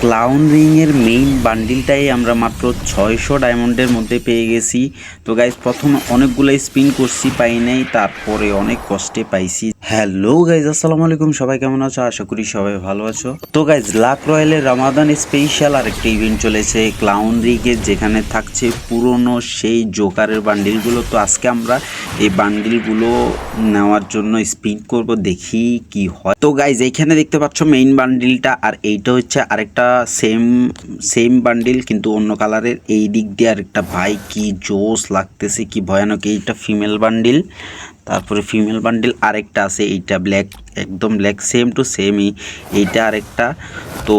Clown রিংয়ের main বান্ডিলটাই আমরা মাত্র 600 ডায়মন্ডের মধ্যে পেয়ে গেছি। তো গাইজ প্রথমে অনেকগুলো স্পিন করছি, পাই নাই, তারপরে অনেক কষ্টে পাইছি। হ্যালো গাইজ, আসসালামু আলাইকুম, সবাই কেমন আছো? আশা করি সবাই ভালো আছো। তো গাইজ লাক রয়্যালের রামাদান স্পেশাল আরেকটা ইভেন্ট চলেছে ক্লাউন রিগের, যেখানে থাকছে পুরনো সেই জোকারের বান্ডিলগুলো। তো আজকে আমরা এই বান্ডিলগুলো নেওয়ার জন্য স্পিন করব, দেখি কি হয়। তো গাইজ এইখানে দেখতে পাচ্ছ মেইন বান্ডিলটা, আর এইটা হচ্ছে আরেকটা সেম বান্ডিল কিন্তু অন্য কালারের। এই দিক দিয়ে আরেকটা, ভাই কি জোস লাগতেছে, কি ভয়ানক। এইটা ফিমেল বান্ডিল, তারপরে ফিমেল বান্ডিল আরেকটা আছে, এইটা ব্ল্যাক, একদম ব্ল্যাক, সেম টু সেমই এইটা আরেকটা। তো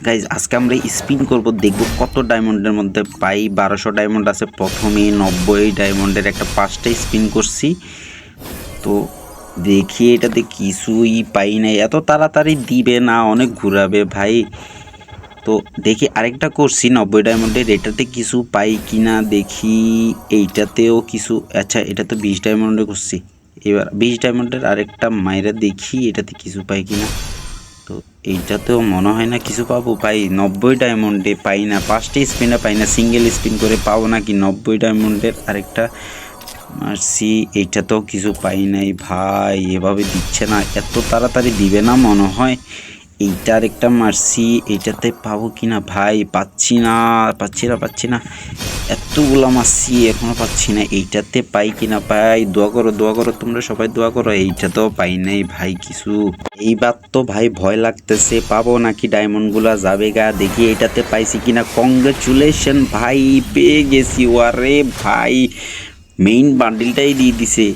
গাইজ আজকে আমরা স্পিন করব, দেখব কত ডায়মন্ডের মধ্যে পাই। 1200 ডায়মন্ড আছে প্রথমে, 90 ডায়মন্ডের একটা 5টা স্পিন করছি। তো দেখি এটাতে কিছুই পাই নাই, এত তাড়াতাড়ি দিবে না, অনেক ঘুরাবে ভাই। তো দেখি আরেকটা করছি 90 ডায়মন্ডের, এটাতে কিছু পাই কিনা দেখি। এইটাতেও কিছু, আচ্ছা এটা তো 20 ডায়মন্ডে করছি। এবার 20 ডায়মন্ডের আরেকটা মাইরা দেখি এটাতে কিছু পাই কিনা। তো এইটাতেও মনে হয় না কিছু পাবো ভাই, 90 ডায়মন্ডে পাই না, 5টা স্পিনে পাই না, সিঙ্গেল স্পিন করে পাবো নাকি 90 ডায়মন্ডের আরেকটা মারছি। এইটাতেও কিছু পাই নাই ভাই, এভাবে দিচ্ছে না, এত তাড়াতাড়ি দিবে না মনে হয়। এইটা আরেকটা মারছি, এইটাতে পাবো কিনা ভাই, পাচ্ছি না, এতগুলা মারছি এখনো পাচ্ছি না। এইটাতে পাই কিনা ভাই, দোয়া করো তোমরা সবাই, দোয়া করো। এইটাতেও পাই নাই ভাই কিছু। এইবার তো ভাই ভয় লাগতেছে, পাবো নাকি ডায়মন্ড গুলা যাবে গা। দেখি এটাতে পাইছি কিনা। কংগ্রেচুলেশন ভাই, পেয়ে গেছি। ওয়ারে ভাই, মেইন বান্ডিলটাই দিয়ে দিছে।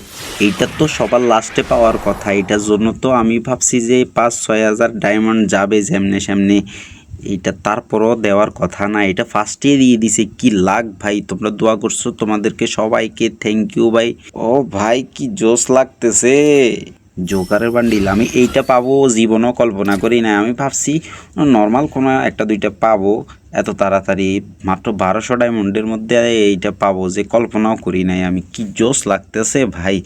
এইটা তো সবার লাস্টে পাওয়ার কথা, এটার জন্য তো আমি ভাবছি যে 5-6 হাজার ডায়মন্ড যাবে যেমনে সামনে। এইটা তারপরও দেওয়ার কথা না, এটা ফার্স্টে দিয়ে দিছে। কি লাগ ভাই, তোমরা দোয়া করছো, তোমাদেরকে সবাইকে থ্যাংক ইউ ভাই। ও ভাই কি জোস লাগতেছে। জোকারের বান্ডিল আমি এইটা পাবো জীবনও কল্পনা করি না। আমি ভাবছি নর্মাল কোনো একটা দুইটা পাবো, এত তাড়াতাড়ি মাত্র 1200 ডায়মন্ডের মধ্যে এইটা পাবো যে কল্পনাও করি নাই আমি। কি জোস লাগতেছে ভাই,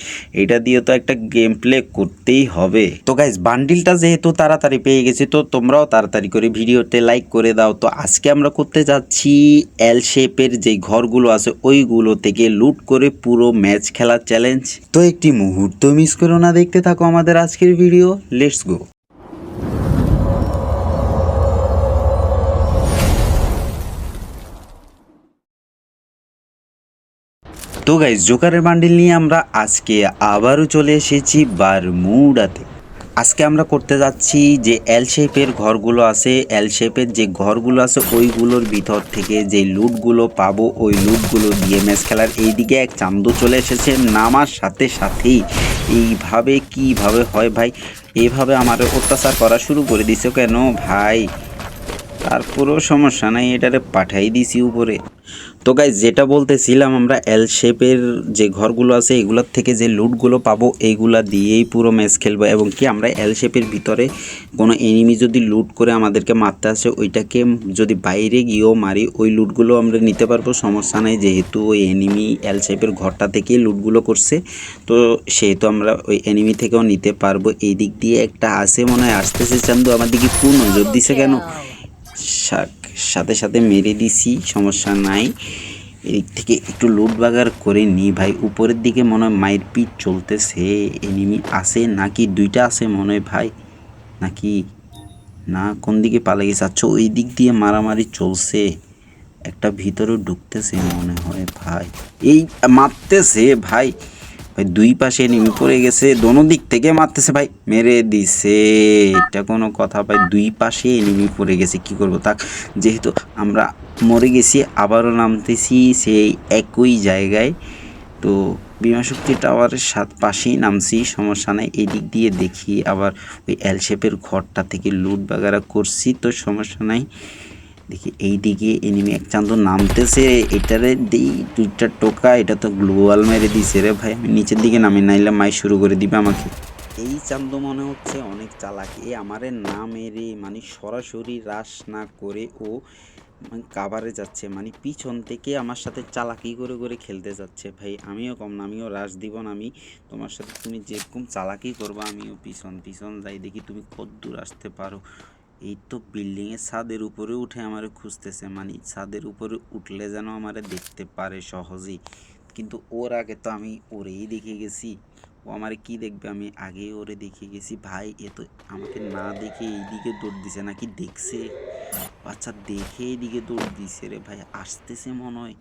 এইটা দিয়ে তো একটা গেম প্লে করতেই হবে। তো গাইজ বান্ডিলটা যেহেতু তাড়াতাড়ি পেয়ে গেছি, তো তোমরাও তাড়াতাড়ি করে ভিডিওতে লাইক করে দাও। তো আজকে আমরা করতে যাচ্ছি এল শেপের যে ঘরগুলো আছে ওইগুলো থেকে লুট করে পুরো ম্যাচ খেলার চ্যালেঞ্জ। তো একটি মুহূর্ত মিস করো না, দেখতে থাকো আমাদের আজকের ভিডিও, লেটস গো। তো গাইজ জোকারের বান্ডিল নিয়ে আমরা আজকে আবারও চলে এসেছি বারমুডাতে। আজকে আমরা করতে যাচ্ছি যে এল শেপের ঘরগুলো আছে, এল শেপের যে ঘরগুলো আছে ওইগুলোর ভিতর থেকে যে লুটগুলো পাবো ওই লুটগুলো দিয়ে ম্যাচ খেলার। এইদিকে এক চান্দু চলে এসেছে, নামার সাথে সাথেই এইভাবে কিভাবে হয় ভাই, এইভাবে আমার অত্যাচার করা শুরু করে দিছে কেন ভাই। তারপরেও সমস্যা নাই, এটারে পাঠাই দিছি উপরে। তো গাইজ যেটা বলতেছিলাম, আমরা এল শেপের যে ঘরগুলো আছে এগুলোর থেকে যে লুটগুলো পাবো এইগুলা দিয়েই পুরো ম্যাচ খেলবো। এবং কি আমরা এল শেপের ভিতরে কোনো এনিমি যদি লুট করে আমাদেরকে মারতে আসে, ওইটাকে যদি বাইরে গিয়েও মারি ওই লুটগুলো আমরা নিতে পারবো, সমস্যা নাই। যেহেতু ওই এনিমি এল শেপের ঘরটা থেকেই লুটগুলো করছে, তো সেহেতু আমরা ওই এনিমি থেকেও নিতে পারবো। এই দিক দিয়ে একটা আসে মনে হয়, আসতেছে চান্দু আমার দিকে, কোন নজর দিছে কেন। সাথে সাথে মেরে দিছি, সমস্যা নাই। এদিক থেকে একটু লুট বাগার করে নিই ভাই। উপরের দিকে মনে হয় মায়ের পিঠ চলতেছে, এনিমি আছে নাকি, দুইটা আছে মনে হয় ভাই, নাকি না কোন দিকে পালা গেছে। আচ্ছা ওই দিক দিয়ে মারামারি চলছে, একটা ভিতরে ঢুকতেছে মনে হয় ভাই, এই মারতেছে ভাই। ভাই দুই পাশে নেমে পড়ে গেছে, দোনো দিক থেকে মারতেছে ভাই, মেরে দিছে। এটা কোনো কথা ভাই, দুই পাশে নেমে পড়ে গেছে, কি করব তাক। যেহেতু আমরা মরে গেছি আবারও নামতেছি সেই একই জায়গায়। তো বিমাশক্তি টাওয়ারের পাশেই নামছি, সমস্যা নাই। এদিক দিয়ে দেখি আবার ওই এল শেপের ঘরটা থেকে লুট বাগারা করছি, তো সমস্যা নাই। দেখি এই দিকে এনিমি এক চান্দু নামতেছে, এটারে দিই দুইটা টোকা। এটা তো গ্লোয়াল মেরে দিছে রে ভাই, আমি নিচের দিকে নামি, নাইলে মাই শুরু করে দিবে আমাকে। এই চান্দু মনে হচ্ছে অনেক চালাক, এ আমারে না মেরে মানে সরাসরি রাশ না করে ও মানে কাভারে যাচ্ছে, মানে পিছন থেকে আমার সাথে চালাকি করে করে খেলতে যাচ্ছে ভাই। আমিও কম না, আমিও রাশ দিব না, আমি তোমার সাথে তুমি যেরকম চালাকি করবো আমিও পিছন পিছন যাই, দেখি তুমি কত দূর আসতে পারো। এই তো বিল্ডিং এর ছাদের উপরে উঠে আমারে খুঁজতেছে, মানে ছাদের উপরে উঠলে যেন আমারে দেখতে পারে সহজেই। কিন্তু ওর আগে তো আমি ওরেই দেখে গেছি, ও আমারে কি দেখবে, আমি আগেই ওরে দেখে গেছি। ভাই এ তো আমাকে না দেখে এইদিকে দৌড় দিছে, নাকি দেখছে? আচ্ছা দেখে এইদিকে দৌড় দিছে রে ভাই, আসতেছে মনে হয়,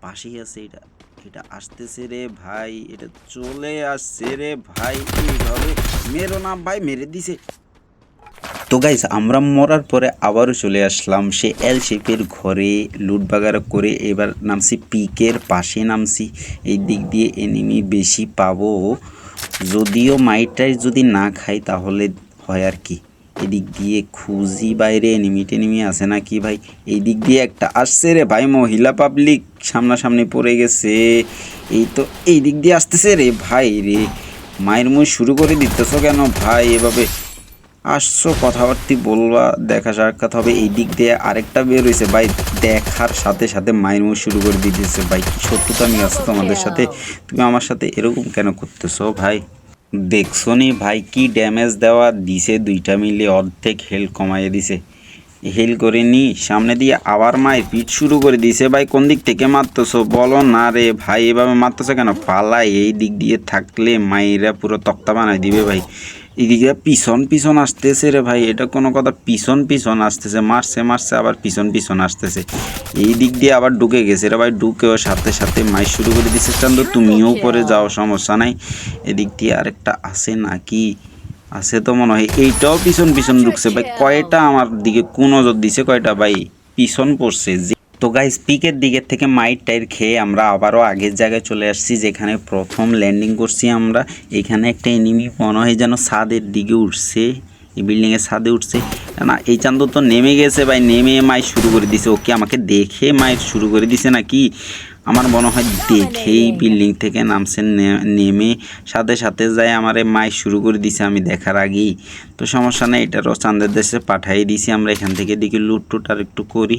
পাশেই আছে এটা, এটা আসতেছে রে ভাই, এটা চলে আসছে রে ভাই। এইভাবে মেরো না ভাই, মেরে দিছে। তো গাইস আমরা মরার পরে আবারও চলে আসলাম সে এল শেপের ঘরে লুট বাগারা করে। এবার নামছি পিকের পাশে নামছি, এই দিক দিয়ে এনিমি বেশি পাবো, যদিও মাইটাই যদি না খাই তাহলে হয় আর কি। এদিক দিয়ে খুঁজি বাইরে এনিমি টেনিমি আছে নাকি ভাই। এই দিক দিয়ে একটা আসছে রে ভাই, মহিলা পাবলিক সামনাসামনি পড়ে গেছে। এই তো এই দিক দিয়ে আসতেছে রে ভাই রে, মায়ের মুখ শুরু করে দিতেছো কেন ভাই এভাবে? আসছো কথাবার্তি বলবা, দেখা সাক্ষাৎ হবে। এই দিক দিয়ে আরেকটা বের হয়েছে ভাই, দেখার সাথে সাথে মায়ের মুখ শুরু করে দিতেছে। ভাই কি শত্রুতা আমি আছে তোমাদের সাথে? তুমি আমার সাথে এরকম কেন করতেছো ভাই? দেখছো নি ভাই কি ড্যামেজ দেওয়া দিছে, দুইটা মিলে অর্ধেক হেল কমাইয়ে দিছে। হেল করে নি সামনে দিয়ে আবার মায়ের পিঠ শুরু করে দিছে। ভাই কোন দিক থেকে মারতেছো বলো না রে ভাই, এভাবে মারতেছো কেন? পালাই, এই দিক দিয়ে থাকলে মায়েরা পুরো তক্তা বানাই দিবে ভাই। এদিকে পিছন পিছন আসতেছে রে ভাই, এটা কোনো কথা? পিছন পিছন আসতেছে, মারছে মারছে আবার পিছন পিছন আসতেছে। এই দিক দিয়ে আবার ঢুকে গেছে রে ভাই, ঢুকেও সাথে সাথে মাই শুরু করে দিছে। চান্দু তুমিও পরে যাও, সমস্যা নাই। এদিক দিয়ে আরেকটা আছে নাকি? আছে তো মনে হয়, এইটাও পিছন পিছন ঢুকছে ভাই। কয়টা আমার দিকে কোন নজর দিছে, কয়টা ভাই পিছন পড়ছে। তো গাইস পিকের দিকের থেকে মাইট টাইর খেয়ে আমরা আবারও আগের জায়গায় চলে আসছি, যেখানে প্রথম ল্যান্ডিং করছি আমরা। এখানে একটা এনিমি মনে হয় যেন ছাদের দিকে উঠছে, এই বিল্ডিংয়ের ছাদে উঠছে না। এই চান্দ তো নেমে গেছে ভাই, নেমে মাইর শুরু করে দিছে। ওকে আমাকে দেখে মাইর শুরু করে দিছে নাকি? আমার মনে হয় দেখেই বিল্ডিং থেকে নামছে, নেমে সাথে সাথে যায় আমারে মাইর শুরু করে দিছে আমি দেখার আগেই। তো সমস্যা নেই, এটারও চাঁদের দেশে পাঠিয়ে দিছি আমরা। এখান থেকে দিকে লুট টুট আর একটু করি,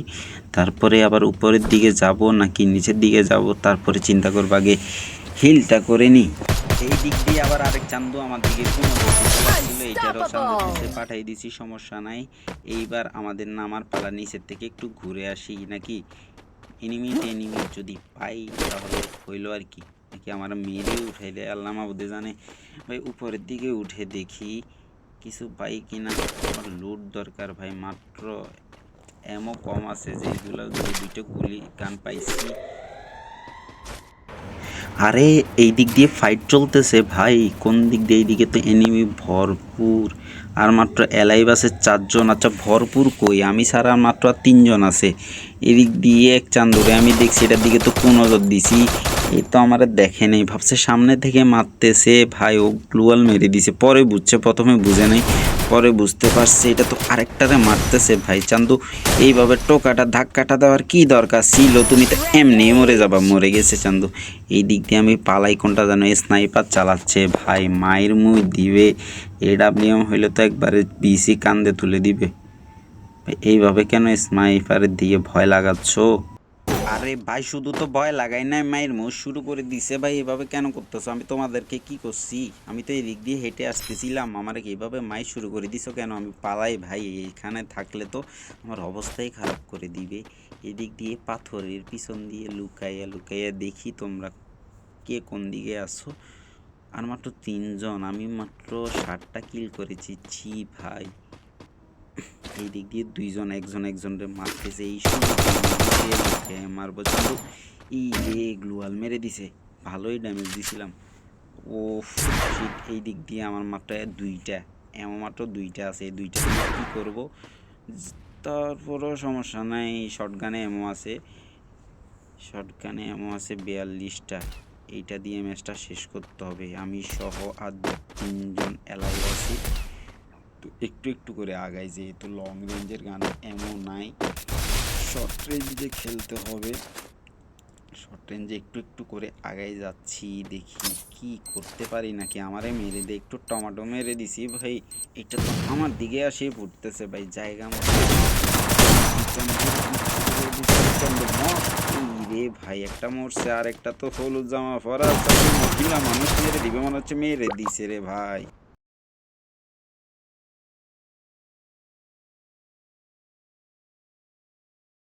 তারপরে আবার উপরের দিকে যাব নাকি নিচের দিকে যাব, তারপরে চিন্তা করবো। আগে হিলটা করে নিই। এই দিক দিয়ে আবার আরেক চান্দু আমার দিকে কোনো ছিল, এইটারও চাঁদের দেশে পাঠিয়ে দিছি, সমস্যা নাই। এইবার আমাদের নামার পালা, নিচের থেকে একটু ঘুরে আসি নাকি। এনিমি যদি পাই তাহলে হইলো আর কি, নাকি আমার মেরে উঠাইলে আল্লাহ মাবুদে জানে। ভাই উপরের দিকে উঠে দেখি কিছু পাই কিনা। আমার লুট দরকার ভাই, মাত্র এমও কম আছে যেগুলো দুইটা গুলি গান পাইছি। আরে এই দিক দিয়ে ফাইট চলতেছে ভাই, কোন দিক দিয়ে? এইদিকে তো এনিমি ভরপুর, আর মাত্র এলাইভ আছে 4 জন। আচ্ছা ভরপুর কই, আমি ছাড়া মাত্র 3 জন আছে। এদিক দিয়ে এক চান্দরে আমি দেখছি, এটার দিকে তো কোন নজর দিছি, এই তো আমার দেখে নেই, ভাবছে সামনে থেকে মারতেছে ভাই। ও গ্লুয়াল মেরে দিছে, পরে বুঝছে, প্রথমে বুঝে নাই, পরে বুঝতে পারছে এটা তো আরেকটারে মারতেছে ভাই। চান্দু এইভাবে টোকাটা ধাক্কাটা দেওয়ার কি দরকার ছিল? তুমি তো এমনি মরে যাবা। মরে গেছে চান্দু। এই দিক দিয়ে আমি পালাই, কোনটা যেন স্নাইপার চালাচ্ছে ভাই, মায়ের মুই দিবে। এডাব্লিউএম হইলে তো একবারে বিসি কান্দে তুলে দিবে। এইভাবে কেন স্নাইপারের দিয়ে ভয় লাগাচ্ছ? আরে ভাই শুধু তো ভয় লাগাই নাই, মায়ের মুখ শুরু করে দিছে ভাই। এভাবে কেন করতেছো? আমি তোমাদেরকে কি করছি? আমি তো এই দিক দিয়ে হেঁটে আসতেছিলাম, আমার এইভাবে মায়ের শুরু করে দিছো কেন? আমি পালাই ভাই, এইখানে থাকলে তো আমার অবস্থাই খারাপ করে দিবে। এদিক দিয়ে পাথরের পিছন দিয়ে লুকাইয়া লুকাইয়া দেখি তোমরা কে কোন দিকে আসো। আর মাত্র 3 জন, আমি মাত্র 60টা কিল করেছি। ছি ভাই, এই দিক দিয়ে 2 জন একজনরে মারতেছে। এই সময় মারবো কিন্তু এই রে গ্লুয়াল মেরে দিছে, ভালোই ড্যামেজ দিছিলাম। ও এই দিক দিয়ে আমার মাত্র 2টা, এমন মাত্র 2টা আছে। এই 2টা কী করবো? তারপরও সমস্যা নাই, শর্টগানে এমও আছে, শর্টগানে এমও আছে 42টা। এইটা দিয়ে ম্যাচটা শেষ করতে হবে, আমি সহ আর 3 জন এলাইভ আছি। তো একটু একটু করে আগাই, যেহেতু লং রেঞ্জের গান এমন নাই, শর্ট রেঞ্জে খেলতে হবে। শর্ট রেঞ্জে একটু একটু করে আগাই যাচ্ছি, দেখি কি করতে পারি নাকি। আমারে মেরে দে, একটু টমেটো মেরে দিছি ভাই। এটা তো আমার দিকে আসে পড়তেছে ভাই, জায়গা মতো রে ভাই। একটা মরছে, আর একটা তো হলুদ জামা পরা মহিলা মানুষ মেরে দিবে মনে হচ্ছে, মেরে দিছে রে ভাই।